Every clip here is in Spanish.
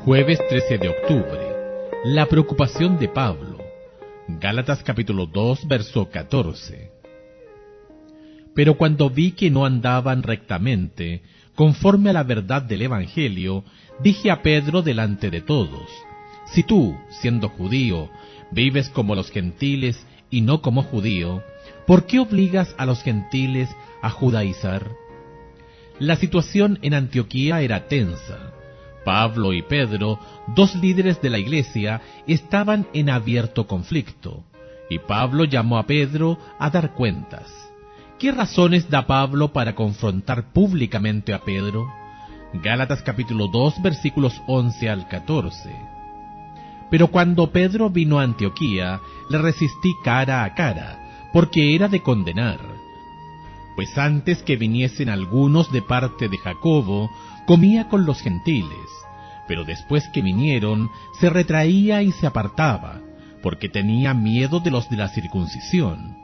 Jueves 13 de octubre. La preocupación de Pablo. Gálatas capítulo 2, verso 14. Pero cuando vi que no andaban rectamente, conforme a la verdad del Evangelio, dije a Pedro delante de todos: si tú, siendo judío, vives como los gentiles y no como judío, ¿por qué obligas a los gentiles a judaizar? La situación en Antioquía era tensa. Pablo y Pedro, dos líderes de la iglesia, estaban en abierto conflicto, y Pablo llamó a Pedro a dar cuentas. ¿Qué razones da Pablo para confrontar públicamente a Pedro? Gálatas capítulo 2, versículos 11 al 14. Pero cuando Pedro vino a Antioquía, le resistí cara a cara, porque era de condenar. Pues antes que viniesen algunos de parte de Jacobo, comía con los gentiles, pero después que vinieron, se retraía y se apartaba, porque tenía miedo de los de la circuncisión.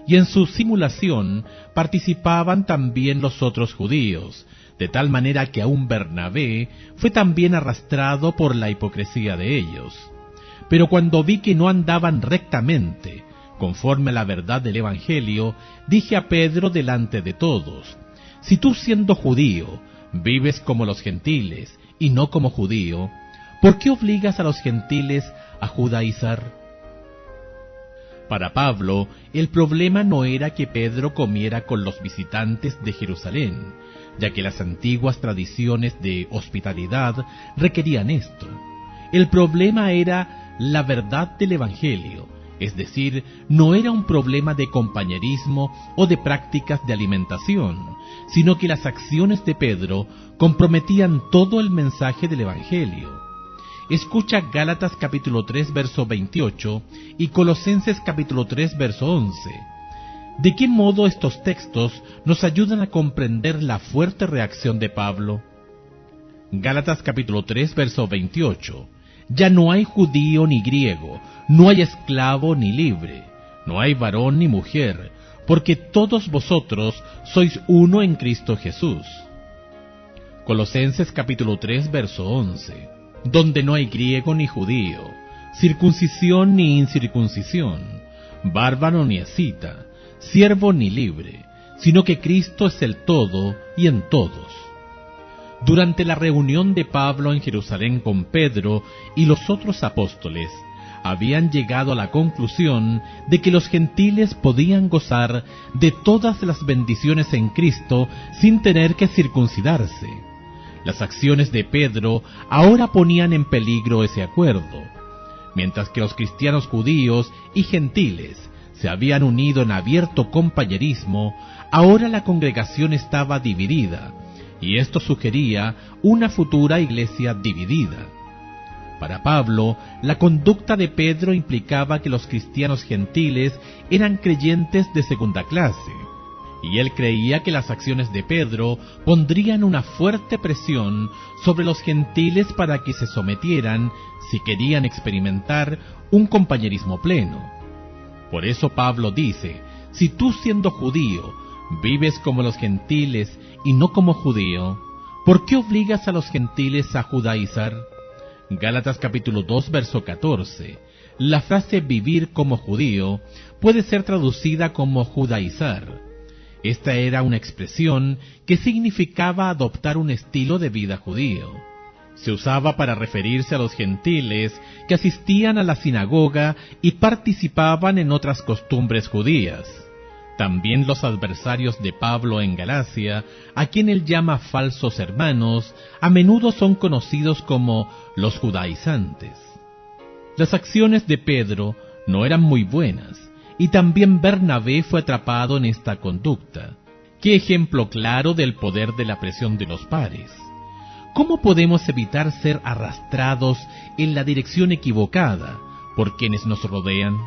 Y en su simulación participaban también los otros judíos, de tal manera que aun Bernabé fue también arrastrado por la hipocresía de ellos. Pero cuando vi que no andaban rectamente, conforme a la verdad del Evangelio, dije a Pedro delante de todos: si tú, siendo judío, vives como los gentiles y no como judío, ¿por qué obligas a los gentiles a judaizar? Para Pablo, el problema no era que Pedro comiera con los visitantes de Jerusalén, ya que las antiguas tradiciones de hospitalidad requerían esto. El problema era la verdad del Evangelio, es decir, no era un problema de compañerismo o de prácticas de alimentación, sino que las acciones de Pedro comprometían todo el mensaje del Evangelio. Escucha Gálatas capítulo 3, verso 28 y Colosenses capítulo 3, verso 11. ¿De qué modo estos textos nos ayudan a comprender la fuerte reacción de Pablo? Gálatas capítulo 3, verso 28. Ya no hay judío ni griego, no hay esclavo ni libre, no hay varón ni mujer, porque todos vosotros sois uno en Cristo Jesús. Colosenses capítulo 3, verso 11. Donde no hay griego ni judío, circuncisión ni incircuncisión, bárbaro ni escita, siervo ni libre, sino que Cristo es el todo y en todos. Durante la reunión de Pablo en Jerusalén con Pedro y los otros apóstoles, habían llegado a la conclusión de que los gentiles podían gozar de todas las bendiciones en Cristo sin tener que circuncidarse. Las acciones de Pedro ahora ponían en peligro ese acuerdo. Mientras que los cristianos judíos y gentiles se habían unido en abierto compañerismo, ahora la congregación estaba dividida, y esto sugería una futura iglesia dividida. Para Pablo, la conducta de Pedro implicaba que los cristianos gentiles eran creyentes de segunda clase, y él creía que las acciones de Pedro pondrían una fuerte presión sobre los gentiles para que se sometieran si querían experimentar un compañerismo pleno. Por eso Pablo dice: si tú, siendo judío, vives como los gentiles y no como judío, ¿por qué obligas a los gentiles a judaizar? Gálatas capítulo 2, verso 14. La frase vivir como judío puede ser traducida como judaizar. Esta era una expresión que significaba adoptar un estilo de vida judío. Se usaba para referirse a los gentiles que asistían a la sinagoga y participaban en otras costumbres judías. También los adversarios de Pablo en Galacia, a quien él llama falsos hermanos, a menudo son conocidos como los judaizantes. Las acciones de Pedro no eran muy buenas, y también Bernabé fue atrapado en esta conducta. ¡Qué ejemplo claro del poder de la presión de los pares! ¿Cómo podemos evitar ser arrastrados en la dirección equivocada por quienes nos rodean?